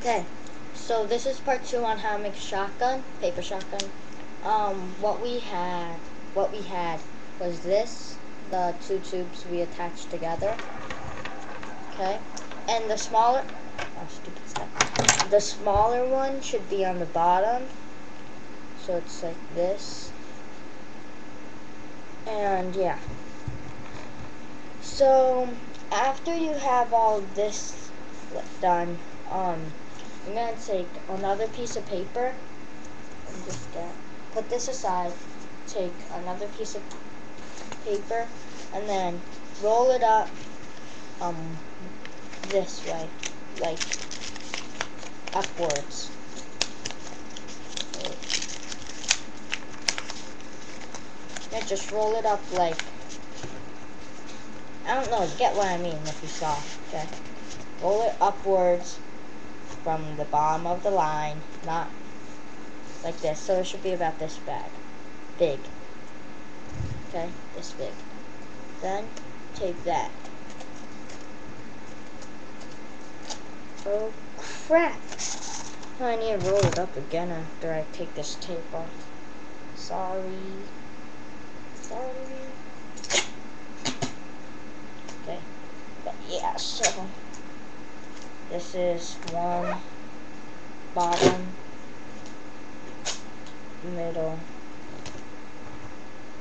Okay, so this is part 2 on how to make a shotgun, paper shotgun. What we had was this, the 2 tubes we attached together. Okay, and the smaller, oh stupid stuff. The smaller one should be on the bottom, so it's like this. And yeah. So after you have all this done, I'm going to take another piece of paper and just put this aside, take another piece of paper, and then roll it up this way, like upwards. And just roll it up like, I don't know, you get what I mean if you saw, okay? Roll it upwards from the bottom of the line, not like this, so it should be about this big, okay, this big. Then take that. Oh crap! I need to roll it up again after I take this tape off. Sorry. Okay, but yeah, so this is one, bottom, middle,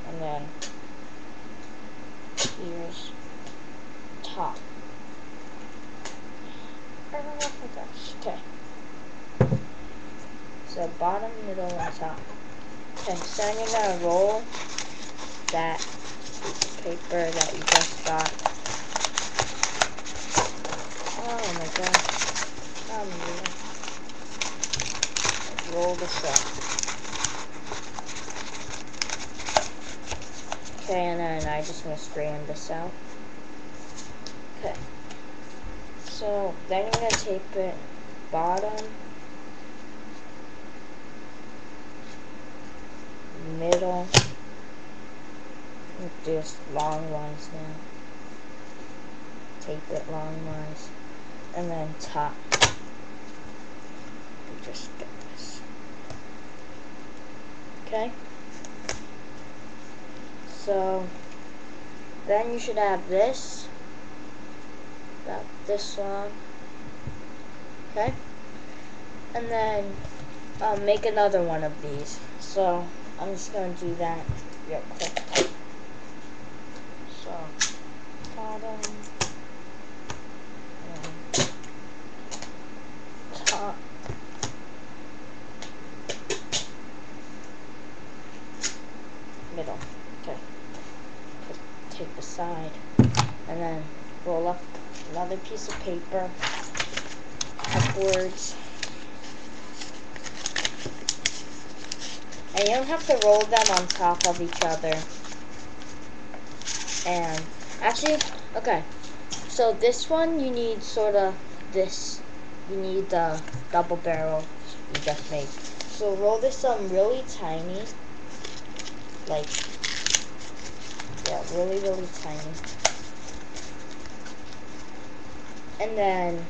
and then here's top. Oh my gosh, okay. So bottom, middle, and top. Okay, so then you're gonna roll that piece of paper that you just got. Oh my gosh. Roll this up. Okay, and then I just want to straighten this out. Okay. So then you're going to tape it bottom, middle, just longwise now. Tape it longwise. And then top. Just get this. Okay? So then you should have this. About this long. Okay? And then make another one of these. So I'm just going to do that real quick. So bottom, and top, middle. Okay. Put tape aside, and then roll up another piece of paper upwards. And you don't have to roll them on top of each other. And actually, okay, so this one you need sort of this, you need the double barrel you just made. So roll this really tiny, like, yeah, really tiny. And then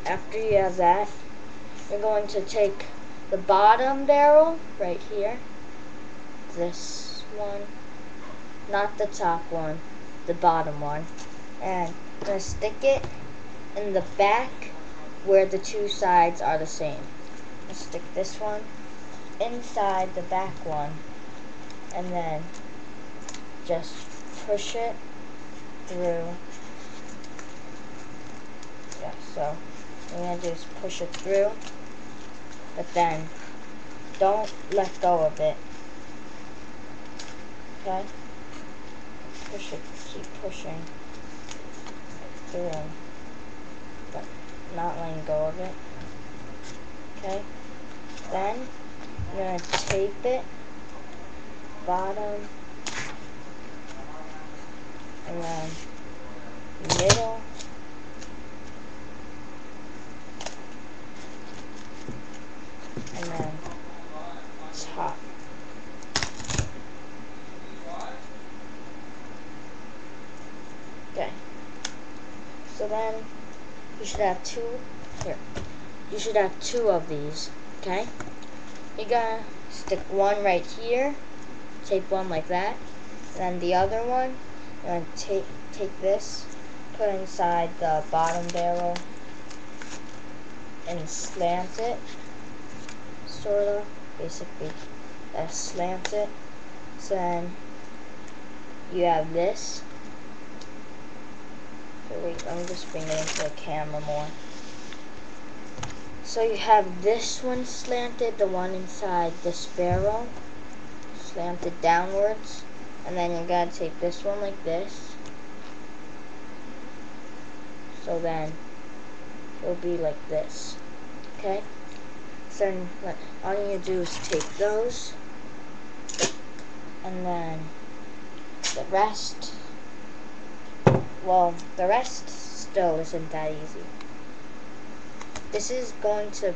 after you have that, you're going to take the bottom barrel right here, this one, not the top one, the bottom one, and I'm going to stick it in the back where the two sides are the same. I'll stick this one inside the back one, and then just push it through. Yeah, so what I'm going to do is push it through, but then don't let go of it. Okay? Push it, keep pushing through, but not letting go of it. Okay? Then I'm going to tape it, bottom, and then middle, and then top. Okay. So then you should have two. Here, you should have two of these. Okay. You're gonna stick one right here. Tape one like that, and then the other one, you're gonna take this, put it inside the bottom barrel, and slant it, sort of, basically, slant it. So then you have this. So wait, let me just bring it into the camera more. So you have this one slanted, the one inside this barrel, slanted downwards, and then you're gonna take this one like this. So then it'll be like this. Okay? So then all you do is take those, and then the rest, well, the rest still isn't that easy. This is going to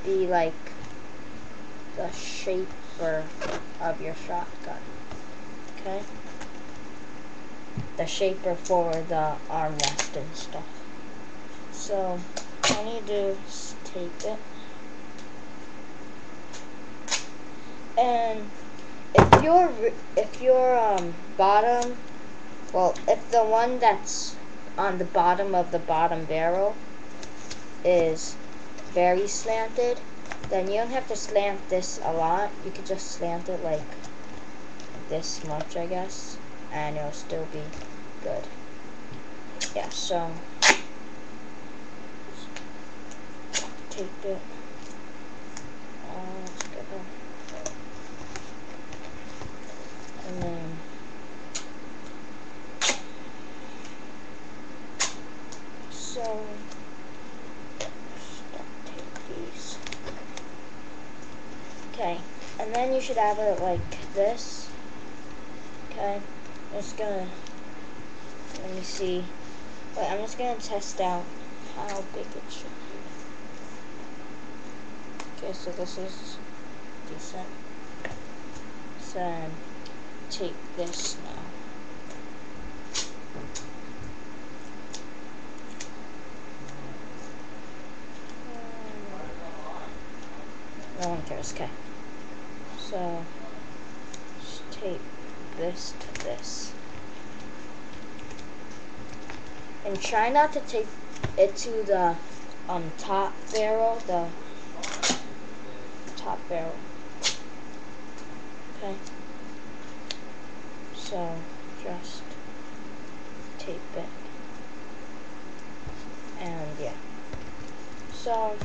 be like the shaper of your shotgun. Okay? The shaper for the armrest and stuff. So all you do is tape it. And if your bottom, well, if the one that's on the bottom of the bottom barrel is very slanted, then you don't have to slant this a lot. You could just slant it like this much, I guess, and it'll still be good. Yeah, so tape it. Let's go. And then so these. Okay, and then you should have it like this. Okay, I'm just gonna, let me see. Wait, I'm just gonna test out how big it should be. Okay, so this is decent. So take this now. No one cares, okay. So, just tape this to this. And try not to tape it to the top barrel, Okay? So, just tape it. And yeah. So,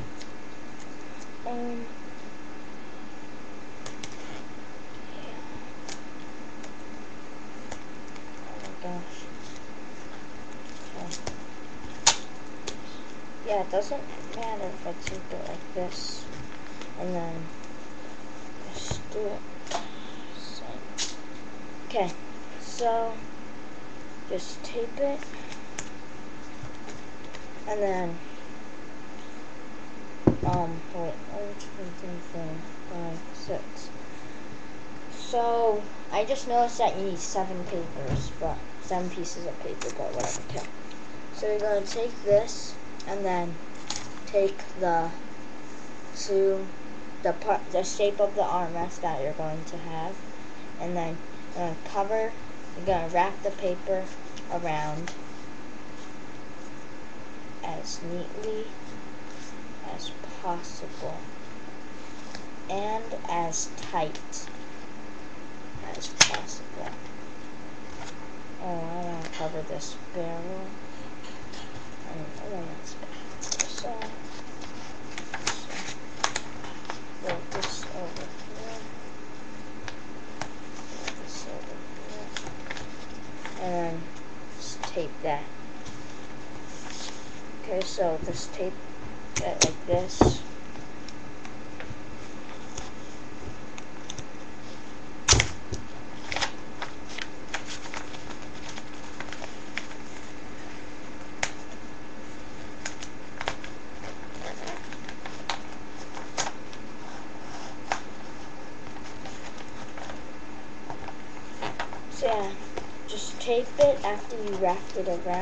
oh my gosh. Okay. Yeah, it doesn't matter if I tape it like this and then just do it. Okay, so just tape it and then wait, 1, 2, 3, 4, 5, 6. So I just noticed that you need 7 papers, but 7 pieces of paper, but whatever. Okay. So you're gonna take this and then take the shape of the armrest that you're going to have, and then you're gonna wrap the paper around as neatly as possible and as tight as possible. Oh, I want to cover this barrel. So put this over here. Put this over here. And just tape that. Okay, so just tape that like this. So yeah, just tape it after you wrap it around.